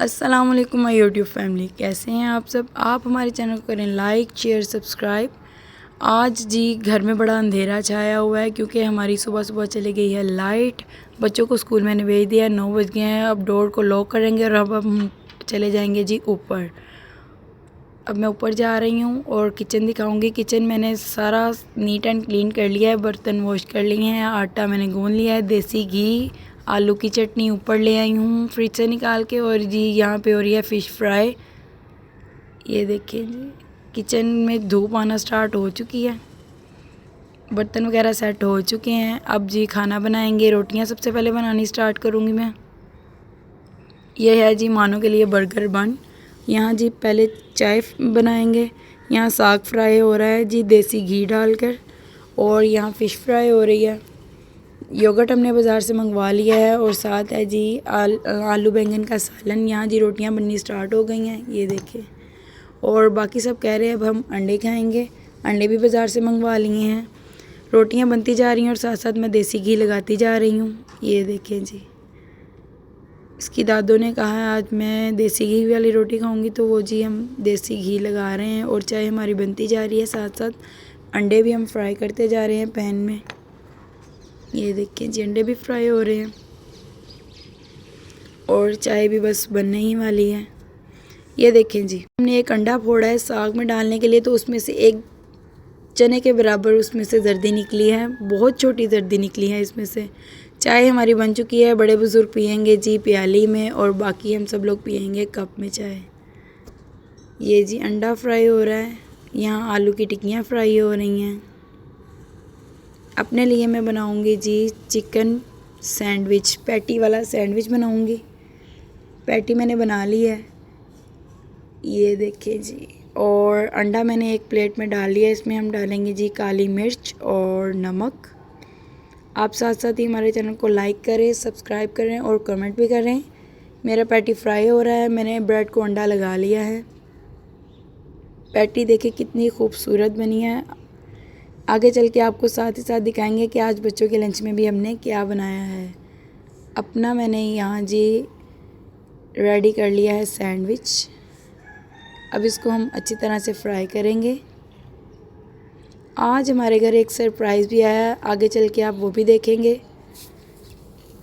अस्सलाम वालेकुम my YouTube family, कैसे हैं आप सब। आप हमारे चैनल को करें लाइक शेयर सब्सक्राइब। आज जी घर में बड़ा अंधेरा छाया हुआ है क्योंकि हमारी सुबह सुबह चली गई है लाइट। बच्चों को स्कूल मैंने भेज दिया, 9 बज गए हैं। अब डोर को लॉक करेंगे और अब हम चले जाएंगे जी ऊपर। अब मैं ऊपर जा रही हूँ और किचन दिखाऊंगी। किचन मैंने सारा नीट एंड क्लीन कर लिया है, बर्तन वॉश कर लिए हैं, आटा मैंने गूंद लिया है, देसी घी, आलू की चटनी ऊपर ले आई हूँ फ्रिज से निकाल के। और जी यहाँ पे हो रही है फ़िश फ्राई। ये देखिए जी, किचन में धूप आना स्टार्ट हो चुकी है, बर्तन वगैरह सेट हो चुके हैं। अब जी खाना बनाएंगे। रोटियाँ सबसे पहले बनानी स्टार्ट करूँगी मैं। यह है जी मानो के लिए बर्गर बन। यहाँ जी पहले चाय बनाएंगे। यहाँ साग फ्राई हो रहा है जी देसी घी डालकर, और यहाँ फ़िश फ्राई हो रही है। योगर्ट हमने बाज़ार से मंगवा लिया है और साथ है जी आलू बैंगन का सालन। यहाँ जी रोटियाँ बननी स्टार्ट हो गई हैं, ये देखिए। और बाकी सब कह रहे हैं अब हम अंडे खाएंगे। अंडे भी बाज़ार से मंगवा लिए हैं। रोटियाँ बनती जा रही हैं और साथ साथ मैं देसी घी लगाती जा रही हूँ। ये देखें जी, इसकी दादों ने कहा है आज मैं देसी घी वाली रोटी खाऊंगी, तो वो जी हम देसी घी लगा रहे हैं और चाय हमारी बनती जा रही है। साथ साथ अंडे भी हम फ्राई करते जा रहे हैं पैन में। ये देखिए जी, अंडे भी फ्राई हो रहे हैं और चाय भी बस बनने ही वाली है। ये देखें जी, हमने एक अंडा फोड़ा है साग में डालने के लिए, तो उसमें से एक चने के बराबर उसमें से जर्दी निकली है, बहुत छोटी जर्दी निकली है इसमें से। चाय हमारी बन चुकी है। बड़े बुज़ुर्ग पियेंगे जी प्याली में और बाकी हम सब लोग पियेंगे कप में चाय। ये जी अंडा फ्राई हो रहा है। यहाँ आलू की टिक्कियाँ फ्राई हो रही हैं। अपने लिए मैं बनाऊंगी जी चिकन सैंडविच, पैटी वाला सैंडविच बनाऊंगी। पैटी मैंने बना ली है, ये देखिए जी। और अंडा मैंने एक प्लेट में डाल लिया। इसमें हम डालेंगे जी काली मिर्च और नमक। आप साथ साथ ही हमारे चैनल को लाइक करें, सब्सक्राइब करें और कमेंट भी करें। मेरा पैटी फ्राई हो रहा है, मैंने ब्रेड को अंडा लगा लिया है। पैटी देखिए कितनी खूबसूरत बनी है। आगे चल के आपको साथ ही साथ दिखाएंगे कि आज बच्चों के लंच में भी हमने क्या बनाया है। अपना मैंने यहाँ जी रेडी कर लिया है सैंडविच। अब इसको हम अच्छी तरह से फ्राई करेंगे। आज हमारे घर एक सरप्राइज़ भी आया, आगे चल के आप वो भी देखेंगे।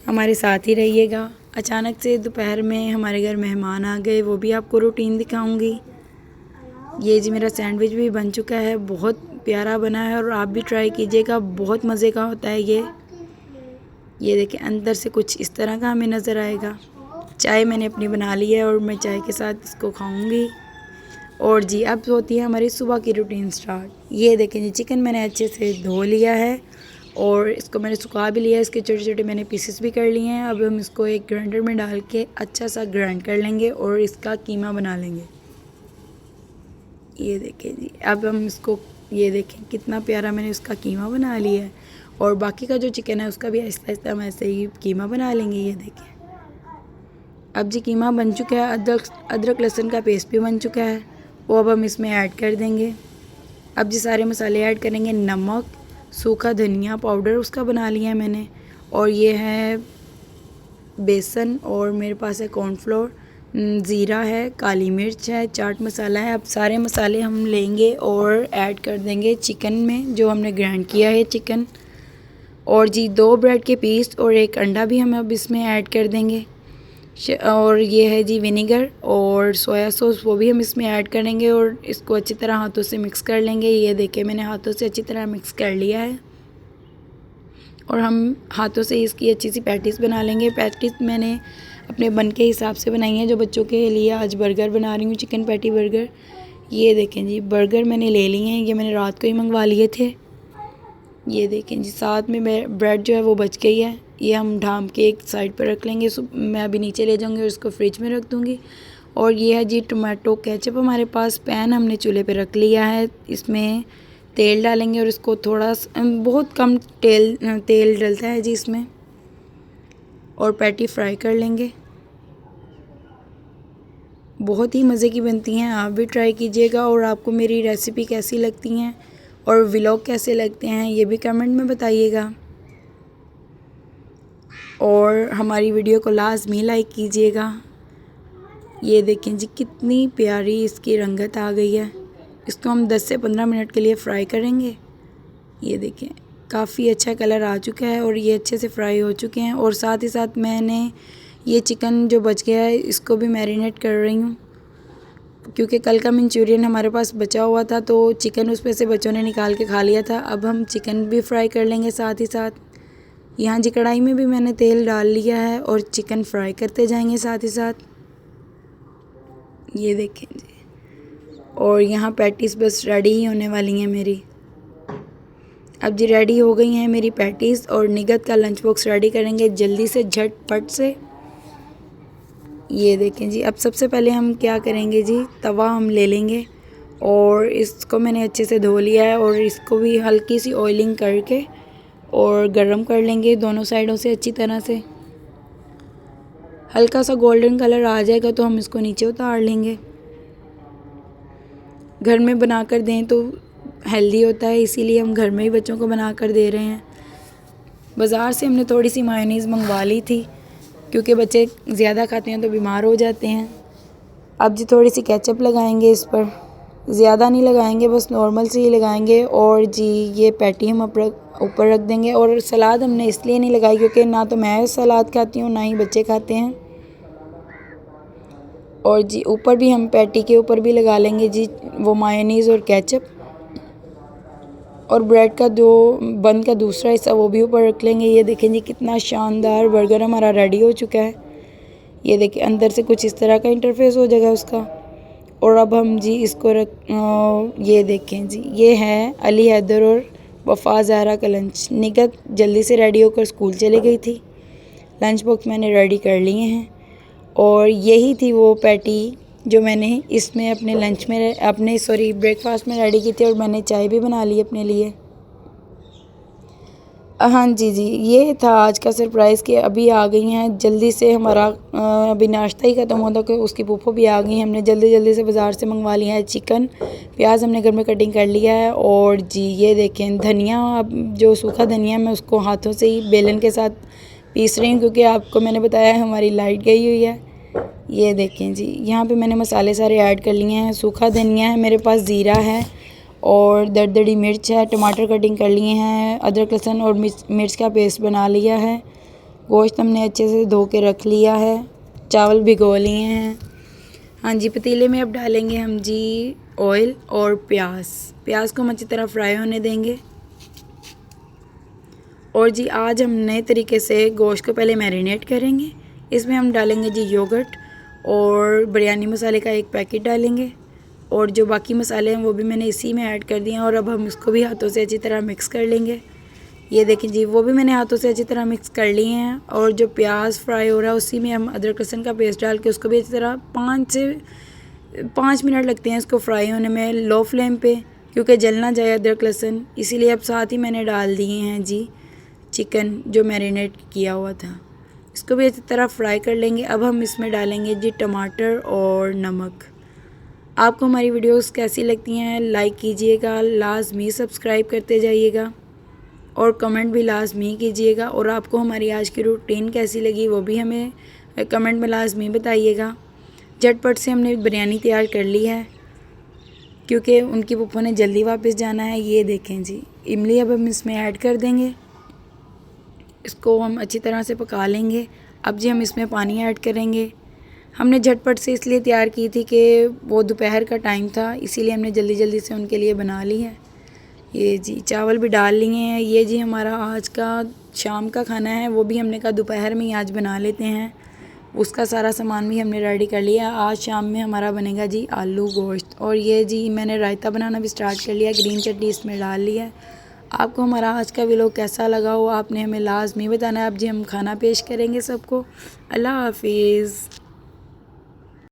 हमारे साथ ही रहिएगा। अचानक से दोपहर में हमारे घर मेहमान आ गए, वो भी आपको रूटीन दिखाऊंगी। ये जी मेरा सैंडविच भी बन चुका है, बहुत प्यारा बना है और आप भी ट्राई कीजिएगा, बहुत मज़े का होता है ये देखिए अंदर से कुछ इस तरह का हमें नज़र आएगा। चाय मैंने अपनी बना ली है और मैं चाय के साथ इसको खाऊंगी। और जी अब होती है हमारी सुबह की रूटीन स्टार्ट। ये देखें जी, चिकन मैंने अच्छे से धो लिया है और इसको मैंने सुखा भी लिया है। इसके छोटे छोटे मैंने पीसेस भी कर लिए हैं। अब हम इसको एक ग्राइंडर में डाल के अच्छा सा ग्राइंड कर लेंगे और इसका कीमा बना लेंगे। ये देखें जी, अब हम इसको, ये देखें कितना प्यारा मैंने उसका कीमा बना लिया है। और बाकी का जो चिकन है उसका भी आहिस्ता आहिस्ता हम ऐसे ही कीमा बना लेंगे। ये देखें अब जी कीमा बन चुका है। अदरक लहसुन का पेस्ट भी बन चुका है, वो अब हम इसमें ऐड कर देंगे। अब जी सारे मसाले ऐड करेंगे। नमक, सूखा धनिया पाउडर उसका बना लिया है मैंने, और ये है बेसन, और मेरे पास है कॉर्नफ्लोर, ज़ीरा है, काली मिर्च है, चाट मसाला है। अब सारे मसाले हम लेंगे और ऐड कर देंगे चिकन में जो हमने ग्राइंड किया है चिकन। और जी 2 ब्रेड के पीस और एक अंडा भी हम अब इसमें ऐड कर देंगे। और ये है जी विनेगर और सोया सॉस, वो भी हम इसमें ऐड करेंगे और इसको अच्छी तरह हाथों से मिक्स कर लेंगे। ये देखिए मैंने हाथों से अच्छी तरह मिक्स कर लिया है और हम हाथों से इसकी अच्छी सी पैटीज़ बना लेंगे। पैटीज़ मैंने अपने बन के हिसाब से बनाई हैं, जो बच्चों के लिए आज बर्गर बना रही हूँ, चिकन पैटी बर्गर। ये देखें जी बर्गर मैंने ले लिए हैं, ये मैंने रात को ही मंगवा लिए थे। ये देखें जी साथ में ब्रेड जो है वो बच गई है, ये हम ढाम के एक साइड पर रख लेंगे। मैं अभी नीचे ले जाऊंगी और इसको फ्रिज में रख दूंगी। और ये है जी टोमेटो केचप हमारे पास। पैन हमने चूल्हे पे रख लिया है, इसमें तेल डालेंगे और इसको थोड़ा बहुत कम तेल डलता है जी इसमें, और पैटी फ्राई कर लेंगे। बहुत ही मज़े की बनती हैं, आप भी ट्राई कीजिएगा। और आपको मेरी रेसिपी कैसी लगती हैं और व्लॉग कैसे लगते हैं ये भी कमेंट में बताइएगा। और हमारी वीडियो को लाजमी लाइक कीजिएगा। ये देखें जी कितनी प्यारी इसकी रंगत आ गई है। इसको हम 10 से 15 मिनट के लिए फ्राई करेंगे। ये देखें काफ़ी अच्छा कलर आ चुका है और ये अच्छे से फ्राई हो चुके हैं। और साथ ही साथ मैंने ये चिकन जो बच गया है इसको भी मैरिनेट कर रही हूँ, क्योंकि कल का मंचूरियन हमारे पास बचा हुआ था तो चिकन उसमें से बच्चों ने निकाल के खा लिया था। अब हम चिकन भी फ्राई कर लेंगे साथ ही साथ। यहाँ जी कढ़ाई में भी मैंने तेल डाल लिया है और चिकन फ्राई करते जाएंगे साथ ही साथ। ये देखें जी, और यहाँ पैटीज़ बस रेडी ही होने वाली हैं मेरी। अब जी रेडी हो गई हैं मेरी पैटीज़ और निगत का लंच बॉक्स रेडी करेंगे जल्दी से झटपट से। ये देखें जी, अब सबसे पहले हम क्या करेंगे जी, तवा हम ले लेंगे और इसको मैंने अच्छे से धो लिया है और इसको भी हल्की सी ऑयलिंग करके और गरम कर लेंगे दोनों साइडों से अच्छी तरह से। हल्का सा गोल्डन कलर आ जाएगा तो हम इसको नीचे उतार लेंगे। घर में बनाकर दें तो हेल्दी होता है, इसीलिए हम घर में ही बच्चों को बनाकर दे रहे हैं। बाज़ार से हमने थोड़ी सी मायोनीज़ मंगवा ली थी, क्योंकि बच्चे ज़्यादा खाते हैं तो बीमार हो जाते हैं। अब जी थोड़ी सी केचप लगाएंगे इस पर, ज़्यादा नहीं लगाएंगे, बस नॉर्मल से ही लगाएंगे। और जी ये पैटी हम ऊपर रख देंगे। और सलाद हमने इसलिए नहीं लगाई क्योंकि ना तो मैं सलाद खाती हूँ ना ही बच्चे खाते हैं। और जी ऊपर भी हम पैटी के ऊपर भी लगा लेंगे जी वो मायोनीज़ और केचप। और ब्रेड का जो बन का दूसरा हिस्सा वो भी ऊपर रख लेंगे। ये देखें जी कितना शानदार बर्गर हमारा रेडी हो चुका है। ये देखिए अंदर से कुछ इस तरह का इंटरफेस हो जाएगा उसका। और अब हम जी इसको ये देखें जी, ये है अली हैदर और वफ़ा ज़हरा का लंच। निगत जल्दी से रेडी होकर स्कूल चली गई थी। लंच बॉक्स मैंने रेडी कर लिए हैं और यही थी वो पैटी जो मैंने इसमें अपने लंच में ब्रेकफास्ट में रेडी की थी। और मैंने चाय भी बना ली अपने लिए। हाँ जी ये था आज का सरप्राइज़ कि अभी आ गई हैं जल्दी से। हमारा अभी नाश्ता ही ख़त्म होता कि उसकी फूफो भी आ गई हैं। हमने जल्दी से बाज़ार से मंगवा लिया है चिकन। प्याज हमने घर में कटिंग कर लिया है। और जी ये देखें धनिया, अब जो सूखा धनिया मैं उसको हाथों से ही बेलन के साथ पीस रही हूँ, क्योंकि आपको मैंने बताया है हमारी लाइट गई हुई है। ये देखें जी यहाँ पे मैंने मसाले सारे ऐड कर लिए हैं। सूखा धनिया है मेरे पास, ज़ीरा है और दरदरी मिर्च है, टमाटर कटिंग कर लिए हैं, अदरक लहसुन और मिर्च का पेस्ट बना लिया है। गोश्त हमने अच्छे से धो के रख लिया है। चावल भिगो लिए हैं। हाँ जी पतीले में अब डालेंगे हम जी ऑयल और प्याज को हम अच्छी तरह फ्राई होने देंगे। और जी आज हम नए तरीके से गोश्त को पहले मैरिनेट करेंगे। इसमें हम डालेंगे जी योगर्ट और बिरयानी मसाले का एक पैकेट डालेंगे। और जो बाकी मसाले हैं वो भी मैंने इसी में ऐड कर दिए हैं। और अब हम इसको भी हाथों से अच्छी तरह मिक्स कर लेंगे। ये देखें जी वो भी मैंने हाथों से अच्छी तरह मिक्स कर लिए हैं। और जो प्याज फ्राई हो रहा है उसी में हम अदरक लहसुन का पेस्ट डाल के उसको भी अच्छी तरह 5 से 5 मिनट लगते हैं इसको फ्राई होने में, लो फ्लेम पे, क्योंकि जल ना जाए अदरक लहसुन। इसीलिए अब साथ ही मैंने डाल दिए हैं जी चिकन जो मैरिनेट किया हुआ था। इसको भी अच्छी तरह फ्राई कर लेंगे। अब हम इसमें डालेंगे जी टमाटर और नमक। आपको हमारी वीडियोस कैसी लगती हैं लाइक कीजिएगा, लाजमी सब्सक्राइब करते जाइएगा और कमेंट भी लाजमी कीजिएगा। और आपको हमारी आज की रूटीन कैसी लगी वो भी हमें कमेंट में लाजमी बताइएगा। झटपट से हमने बिरयानी तैयार कर ली है क्योंकि उनकी पप्पो ने जल्दी वापस जाना है। ये देखें जी इमली अब हम इसमें ऐड कर देंगे। इसको हम अच्छी तरह से पका लेंगे। अब जी हम इसमें पानी ऐड करेंगे। हमने झटपट से इसलिए तैयार की थी कि वो दोपहर का टाइम था, इसीलिए हमने जल्दी से उनके लिए बना ली है। ये जी चावल भी डाल लिए हैं। ये जी हमारा आज का शाम का खाना है, वो भी हमने कहा दोपहर में ही आज बना लेते हैं। उसका सारा सामान भी हमने रेडी कर लिया। आज शाम में हमारा बनेगा जी आलू गोश्त। और ये जी मैंने रायता बनाना भी स्टार्ट कर लिया, ग्रीन चटनी इसमें डाल लिया है। आपको हमारा आज का व्लॉग कैसा लगा हो आपने हमें लाजमी बताना है। अब जी हम खाना पेश करेंगे सबको। अल्लाह हाफिज़।